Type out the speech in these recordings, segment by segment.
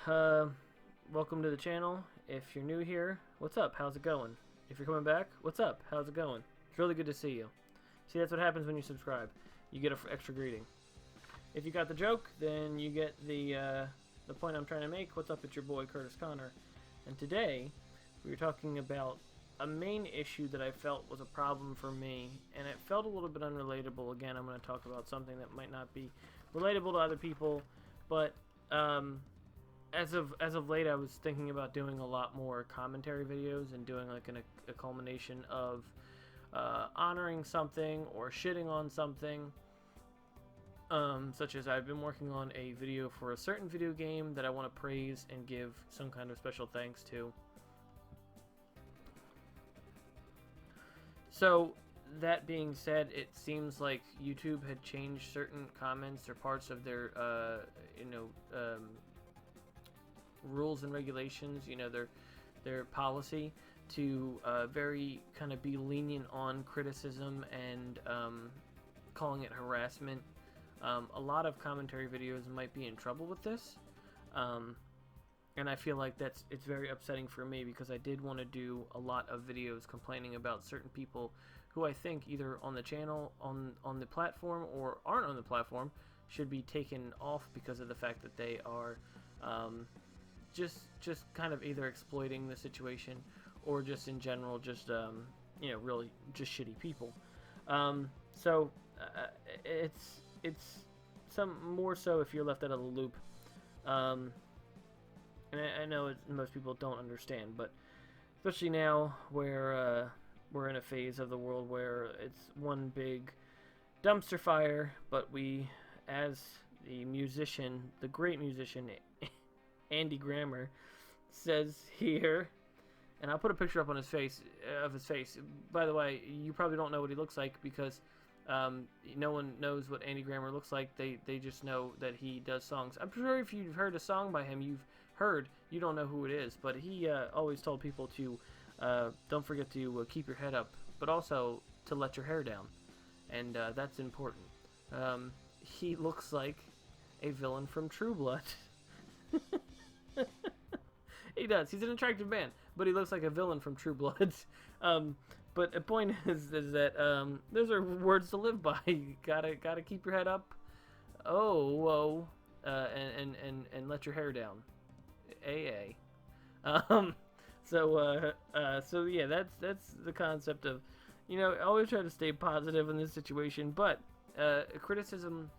welcome to the channel. If you're new here, what's up? How's it going? If you're coming back, what's up? How's it going? It's really good to see you. See, that's what happens when you subscribe. You get an extra greeting. If you got the joke, then you get the point I'm trying to make. What's up? It's your boy, Curtis Connor. And today, we were talking about a main issue that I felt was a problem for me, and it felt a little bit unrelatable. Again, I'm going to talk about something that might not be relatable to other people, but as of late, I was thinking about doing a lot more commentary videos and doing like a culmination of honoring something or shitting on something. Such as I've been working on a video for a certain video game that I want to praise and give some kind of special thanks to. So, that being said, it seems like YouTube had changed certain comments or parts of their, rules and regulations, their policy to very kind of be lenient on criticism and calling it harassment. A lot of commentary videos might be in trouble with this, and I feel like it's very upsetting for me because I did want to do a lot of videos complaining about certain people who I think either on the channel, on the platform, or aren't on the platform, should be taken off because of the fact that they are just kind of either exploiting the situation or just in general just really just shitty people. So it's some more so if you're left out of the loop. And I know most people don't understand, but especially now where we're in a phase of the world where it's one big dumpster fire, but we, as the musician, the great musician Andy Grammer says here, and I'll put a picture up on his face By the way, you probably don't know what he looks like because no one knows what Andy Grammer looks like. They just know that he does songs. I'm sure if you've heard a song by him, you don't know who it is, but he always told people to don't forget to keep your head up, but also to let your hair down, and that's important. He looks like a villain from True Blood. He does. He's an attractive man, but he looks like a villain from True Blood. But the point is that those are words to live by. You gotta keep your head up. Whoa, and let your hair down. So yeah, that's the concept of, always try to stay positive in this situation, but criticism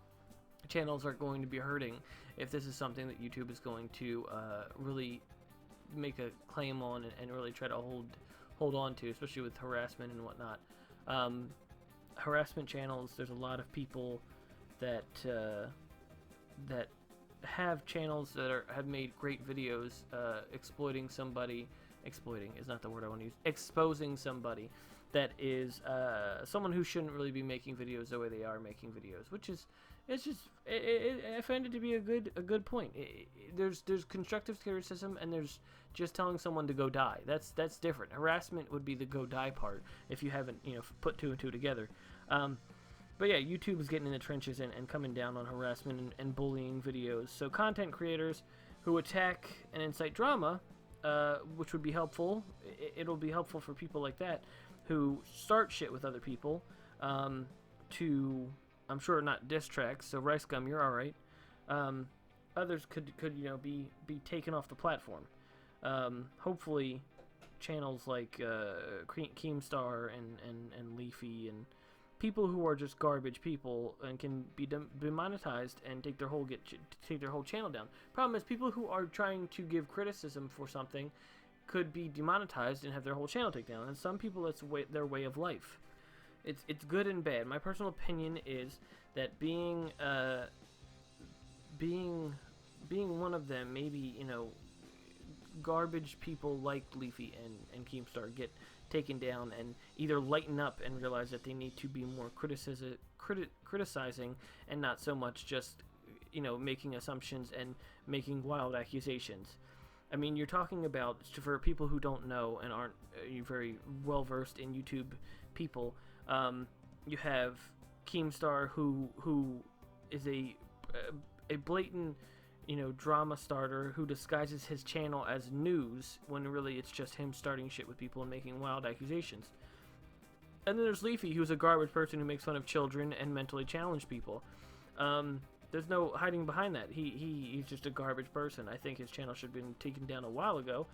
channels are going to be hurting if this is something that YouTube is going to really make a claim on and really try to hold on to, especially with harassment and whatnot. Harassment channels, there's a lot of people that have channels that have made great videos exploiting somebody. Exploiting is not the word I want to use. Exposing somebody that is someone who shouldn't really be making videos the way they are making videos, which is I find it to be a good point. There's constructive criticism and there's just telling someone to go die. That's different. Harassment would be the go die part if you haven't put two and two together. But yeah, YouTube is getting in the trenches and coming down on harassment and bullying videos. So content creators who attack and incite drama, which would be helpful. It'll be helpful for people like that who start shit with other people to, I'm sure, not diss tracks. So Rice Gum, you're all right. Others could be taken off the platform. Hopefully, channels like Keemstar and Leafy and people who are just garbage people and can be demonetized and take their whole channel down. Problem is, people who are trying to give criticism for something could be demonetized and have their whole channel taken down. And some people, that's their way of life. It's good and bad. My personal opinion is that being one of them, maybe garbage people like Leafy and Keemstar get taken down and either lighten up and realize that they need to be more criticizing and not so much just making assumptions and making wild accusations. I mean, you're talking about, for people who don't know and aren't very well versed in YouTube people, you have Keemstar who is a blatant drama starter who disguises his channel as news when really it's just him starting shit with people and making wild accusations. And then there's Leafy, who's a garbage person who makes fun of children and mentally challenged people. There's no hiding behind that. He's just a garbage person. I think his channel should have been taken down a while ago.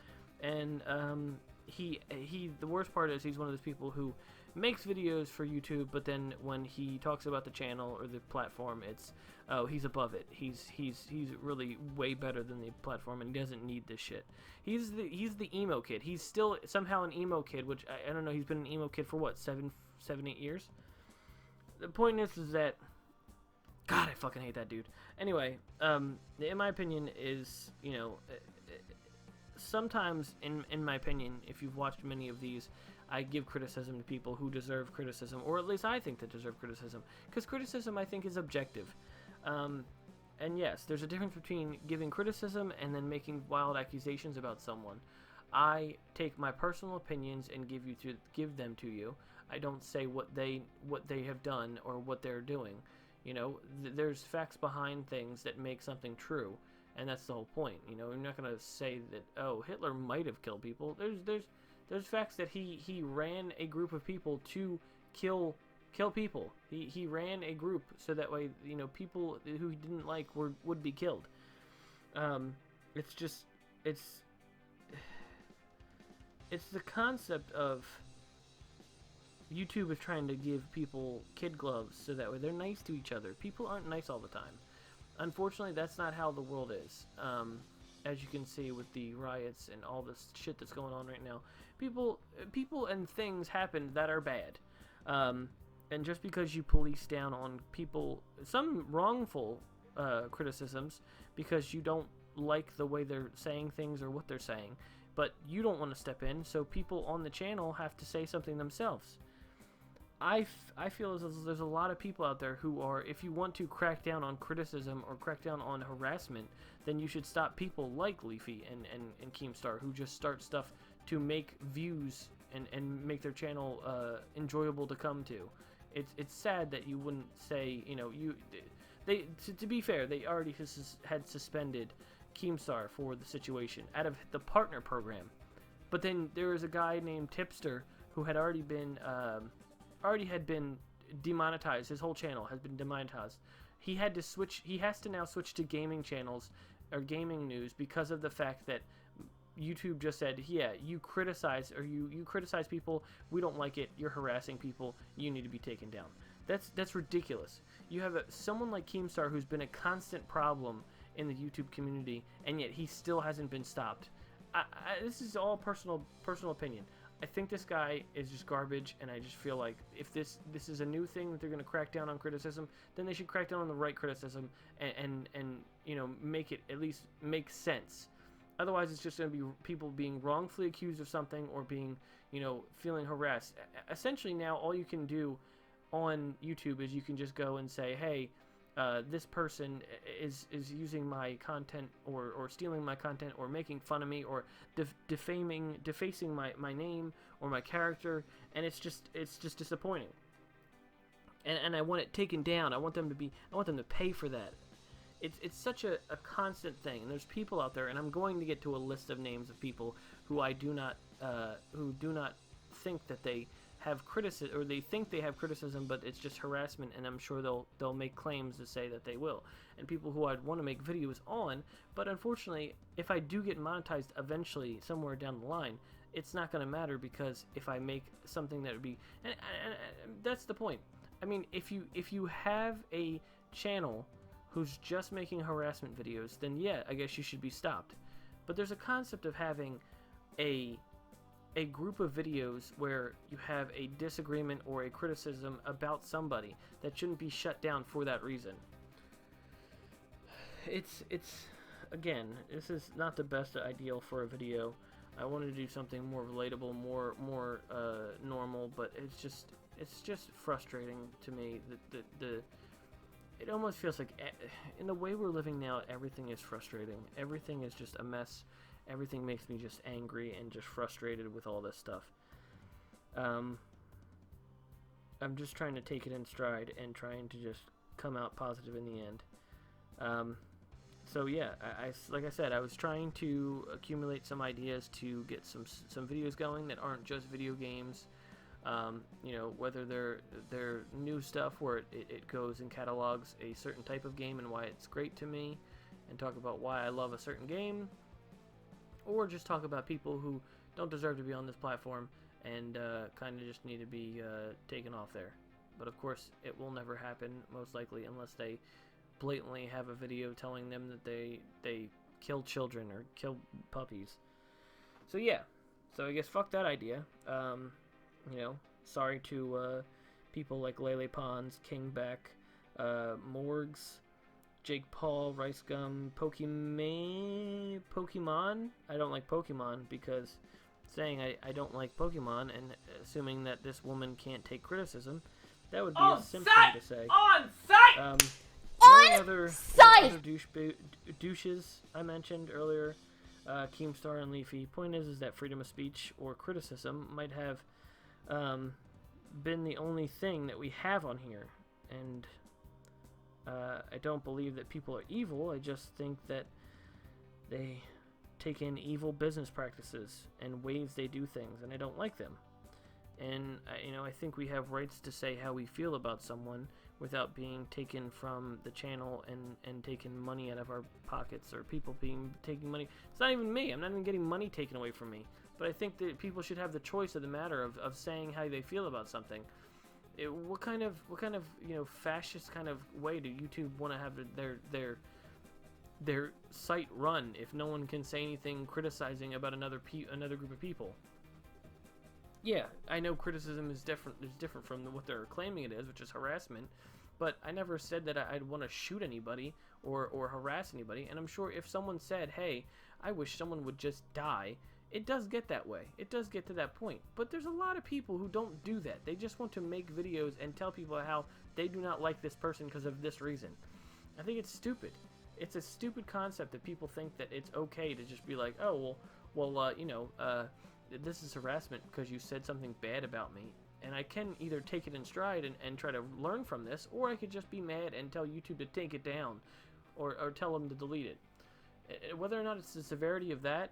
And the worst part is he's one of those people who makes videos for YouTube, but then when he talks about the channel or the platform, it's, oh, he's above it. He's really way better than the platform, and he doesn't need this shit. He's the emo kid. He's still somehow an emo kid, which I don't know. He's been an emo kid for what, 7, 8 years. The point is that, God, I fucking hate that dude. Anyway, in my opinion, is sometimes in my opinion, if you've watched many of these, I give criticism to people who deserve criticism, or at least I think that deserve criticism, because criticism, I think, is objective. And yes, there's a difference between giving criticism and then making wild accusations about someone. I take my personal opinions and give them to you. I don't say what they have done or what they're doing. There's facts behind things that make something true, and that's the whole point. You're not gonna say that, oh, Hitler might have killed people. There's facts that he ran a group of people to kill people. He ran a group so that way, people who he didn't like would be killed. It's the concept of YouTube is trying to give people kid gloves so that way they're nice to each other. People aren't nice all the time. Unfortunately, that's not how the world is. As you can see with the riots and all this shit that's going on right now, people and things happen that are bad. And just because you police down on people, some wrongful criticisms, because you don't like the way they're saying things or what they're saying, but you don't want to step in, so people on the channel have to say something themselves. I feel as though there's a lot of people out there who are, if you want to crack down on criticism or crack down on harassment, then you should stop people like Leafy and Keemstar, who just start stuff to make views and make their channel enjoyable to come to. It's sad that you wouldn't say, to be fair, they already had suspended Keemstar for the situation out of the partner program. But then there was a guy named Tipster who had already been demonetized. His whole channel has been demonetized. He has to now switch to gaming channels or gaming news because of the fact that YouTube just said, yeah, you criticize people, we don't like it, you're harassing people, you need to be taken down. That's ridiculous. You have someone like Keemstar who's been a constant problem in the YouTube community, and yet he still hasn't been stopped. This is all personal opinion. I think this guy is just garbage, and I just feel like if this is a new thing that they're going to crack down on criticism, then they should crack down on the right criticism and make it at least make sense. Otherwise, it's just going to be people being wrongfully accused of something or being, feeling harassed. Essentially, now all you can do on YouTube is you can just go and say, hey, this person is using my content or stealing my content or making fun of me or defacing my name or my character, and it's just disappointing. And I want it taken down. I want them to pay for that. It's such a constant thing, and there's people out there, and I'm going to get to a list of names of people who do not think that they have criticism, or they think they have criticism, but it's just harassment, and I'm sure they'll make claims to say that they will. And people who I'd want to make videos on, but unfortunately, if I do get monetized eventually somewhere down the line, it's not going to matter, because if I make something that would be, and that's the point. I mean, if you have a channel who's just making harassment videos, then yeah, I guess you should be stopped. But there's a concept of having a group of videos where you have a disagreement or a criticism about somebody that shouldn't be shut down for that reason. It's again, this is not the best ideal for a video. I wanted to do something more relatable, more normal, but it's just frustrating to me that it almost feels like, in the way we're living now, everything is frustrating. Everything is just a mess. Everything makes me just angry and just frustrated with all this stuff. I'm just trying to take it in stride and trying to just come out positive in the end. So yeah, like I said, I was trying to accumulate some ideas to get some videos going that aren't just video games. You know, whether they're new stuff where it goes and catalogs a certain type of game and why it's great to me, and talk about why I love a certain game, or just talk about people who don't deserve to be on this platform and kind of just need to be taken off there. But of course, it will never happen, most likely, unless they blatantly have a video telling them that they kill children or kill puppies. So yeah, so I guess fuck that idea. You know, sorry to people like Lele Pons, King Beck, Morgs, Jake Paul, Rice Gum, Pokemon. I don't like Pokemon because saying I don't like Pokemon and assuming that this woman can't take criticism, that would be a simple thing to say. On site! No other douches I mentioned earlier, Keemstar and Leafy. Point is that freedom of speech or criticism might have been the only thing that we have on here, and I don't believe that people are evil. I just think that they take in evil business practices and ways they do things, and I don't like them. And you know, I think we have rights to say how we feel about someone without being taken from the channel and taking money out of our pockets, or people taking money. It's not even me. I'm not even getting money taken away from me. But I think that people should have the choice of the matter of saying how they feel about something. What kind of you know, fascist kind of way do YouTube want to have their site run if no one can say anything criticizing about another group of people? Yeah, I know criticism is different from what they're claiming it is, which is harassment. But I never said that I'd want to shoot anybody or harass anybody. And I'm sure if someone said, "Hey, I wish someone would just die," it does get that way. It does get to that point. But there's a lot of people who don't do that. They just want to make videos and tell people how they do not like this person because of this reason. I think it's stupid. It's a stupid concept that people think that it's okay to just be like, "Oh, well, you know, this is harassment because you said something bad about me." And I can either take it in stride and try to learn from this, or I could just be mad and tell YouTube to take it down, or tell them to delete it. Whether or not it's the severity of that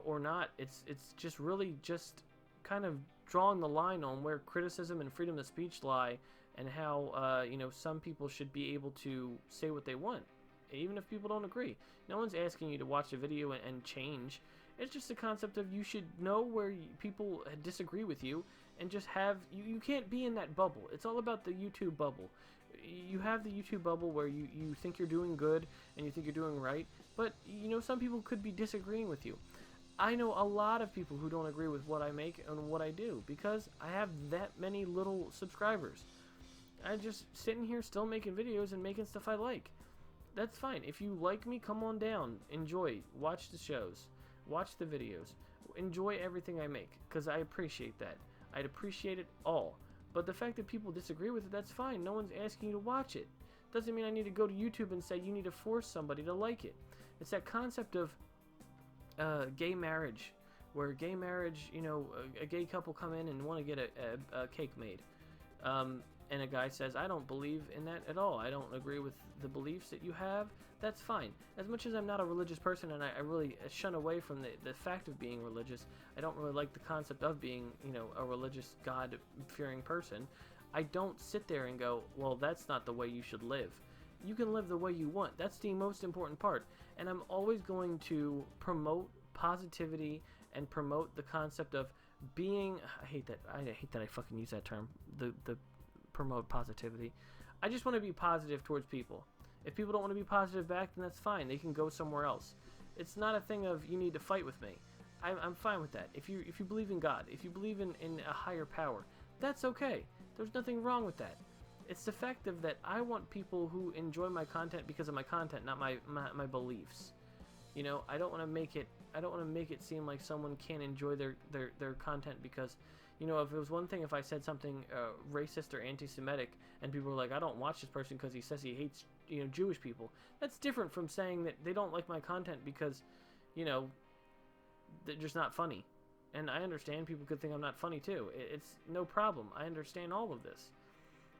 or not, it's just really just kind of drawing the line on where criticism and freedom of speech lie, and how you know, some people should be able to say what they want, even if people don't agree. No one's asking you to watch a video and change. It's just a concept of you should know where people disagree with you, and just have you can't be in that bubble. It's all about the YouTube bubble. You have the YouTube bubble where you think you're doing good and you think you're doing right, but you know, some people could be disagreeing with you. I know a lot of people who don't agree with what I make and what I do because I have that many little subscribers. I'm just sitting here still making videos and making stuff I like. That's fine. If you like me, come on down, enjoy, watch the shows, watch the videos, enjoy everything I make, because I appreciate that. I'd appreciate it all. But the fact that people disagree with it, that's fine. No one's asking you to watch it. Doesn't mean I need to go to YouTube and say you need to force somebody to like it. It's that concept of gay marriage, where gay marriage, you know, a gay couple come in and want to get a cake made. And a guy says, "I don't believe in that at all. I don't agree with the beliefs that you have." That's fine. As much as I'm not a religious person and I really shun away from the fact of being religious, I don't really like the concept of being, you know, a religious, God-fearing person. I don't sit there and go, "Well, that's not the way you should live." You can live the way you want. That's the most important part. And I'm always going to promote positivity and promote the concept of being... I hate that I fucking use that term. The promote positivity. I just want to be positive towards people. If people don't want to be positive back, then that's fine. They can go somewhere else. It's not a thing of you need to fight with me. I'm fine with that. If you believe in God, if you believe in a higher power, that's okay. There's nothing wrong with that. It's the fact of that I want people who enjoy my content because of my content, not my beliefs. You know, I don't want to make it seem like someone can't enjoy their content because, you know, if it was one thing if I said something racist or anti-Semitic and people were like, "I don't watch this person because he says he hates, you know, Jewish people." That's different from saying that they don't like my content because, you know, they're just not funny. And I understand people could think I'm not funny too. It's no problem. I understand all of this.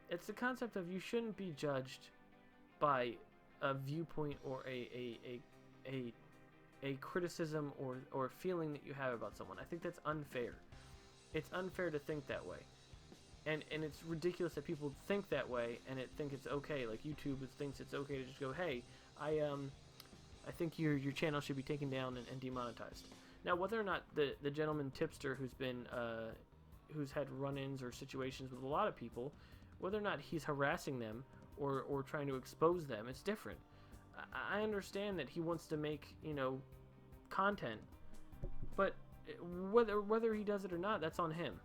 It's the concept of you shouldn't be judged by a viewpoint or a criticism or feeling that you have about someone. I think that's unfair. It's unfair to think that way. And it's ridiculous that people think that way and think it's okay. Like YouTube thinks it's okay to just go, hey, I think your channel should be taken down and demonetized. Now, whether or not the gentleman tipster who's had run-ins or situations with a lot of people, whether or not he's harassing them or trying to expose them, it's different. I understand that he wants to make, content, but whether he does it or not, that's on him.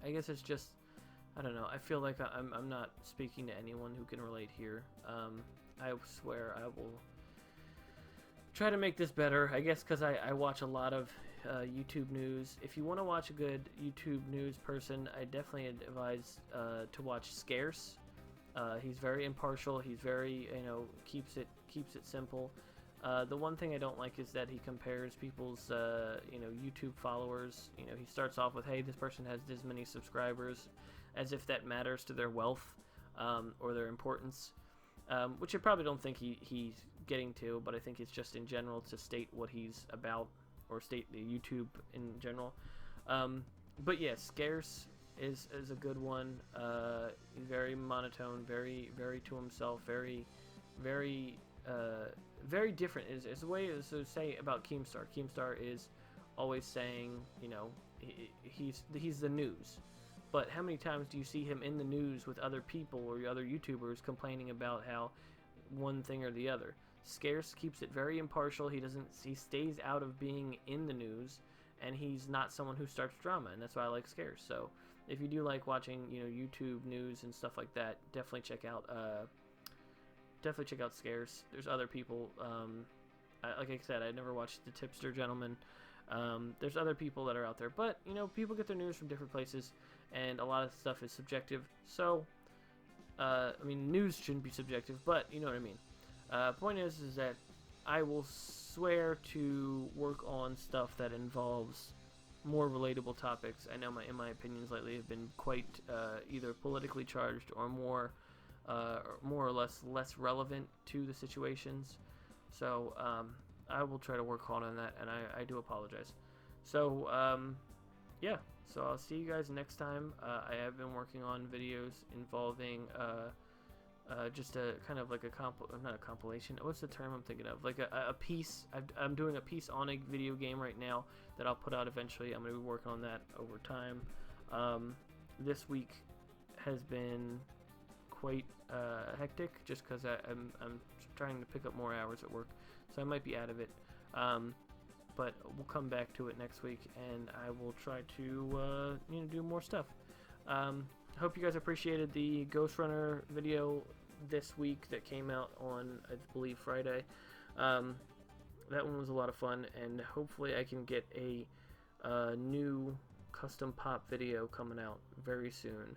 I guess it's just, I don't know. I feel like I'm not speaking to anyone who can relate here. I swear I will try to make this better. I guess because I watch a lot of YouTube news. If you want to watch a good YouTube news person, I definitely advise to watch Scarce. He's very impartial. He's very, keeps it simple. The one thing I don't like is that he compares people's, YouTube followers. He starts off with, hey, this person has this many subscribers, as if that matters to their wealth or their importance, which I probably don't think he's getting to, but I think it's just in general to state what he's about or state the YouTube in general. But yeah, Scarce is a good one. Very monotone, very to himself, very different. Is a way to say about Keemstar. Keemstar is always saying, he's the news. But how many times do you see him in the news with other people or other YouTubers complaining about how one thing or the other? Scarce keeps it very impartial. He stays out of being in the news, and he's not someone who starts drama, and that's why I like Scarce. So if you do like watching, YouTube news and stuff like that, definitely check out Scarce. There's other people. Like I said, I never watched the Tipster Gentleman. There's other people that are out there, but people get their news from different places, and a lot of stuff is subjective. So, news shouldn't be subjective, but you know what I mean. Point is that I will swear to work on stuff that involves more relatable topics. I know my opinions lately have been quite either politically charged or more or less relevant to the situations. So I will try to work hard on that, and I do apologize. So yeah, so I'll see you guys next time. I have been working on videos involving just a kind of like not a compilation. What's the term I'm thinking of? Like a piece. I'm doing a piece on a video game right now that I'll put out eventually. I'm going to be working on that over time. This week has been quite hectic just because I'm trying to pick up more hours at work, so I might be out of it. But we'll come back to it next week, and I will try to do more stuff. Hope you guys appreciated the Ghost Runner video this week that came out on, I believe, Friday. That one was a lot of fun, and hopefully I can get a new custom pop video coming out very soon.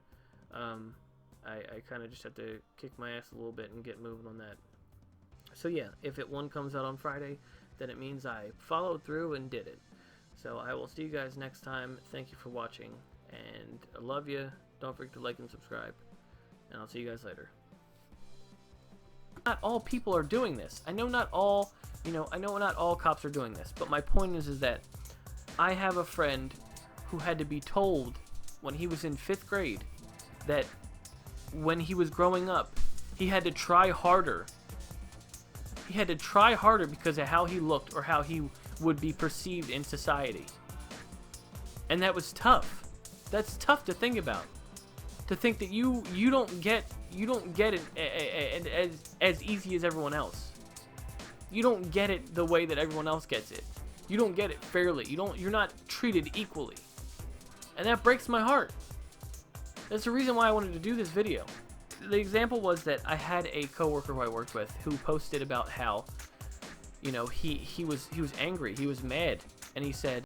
I kind of just have to kick my ass a little bit and get moving on that. So yeah, if one comes out on Friday, then it means I followed through and did it. So I will see you guys next time. Thank you for watching, and I love you. Don't forget to like and subscribe, and I'll see you guys later. Not all people are doing this. I know not all, I know not all cops are doing this, but my point is that I have a friend who had to be told when he was in 5th grade that when he was growing up, he had to try harder. He had to try harder because of how he looked or how he would be perceived in society. And that was tough. That's tough to think about. To think that you don't get it as easy as everyone else. You don't get it the way that everyone else gets it. You don't get it fairly. You're not treated equally. And that breaks my heart. That's the reason why I wanted to do this video. The example was that I had a coworker who I worked with who posted about how, he was angry, he was mad, and he said,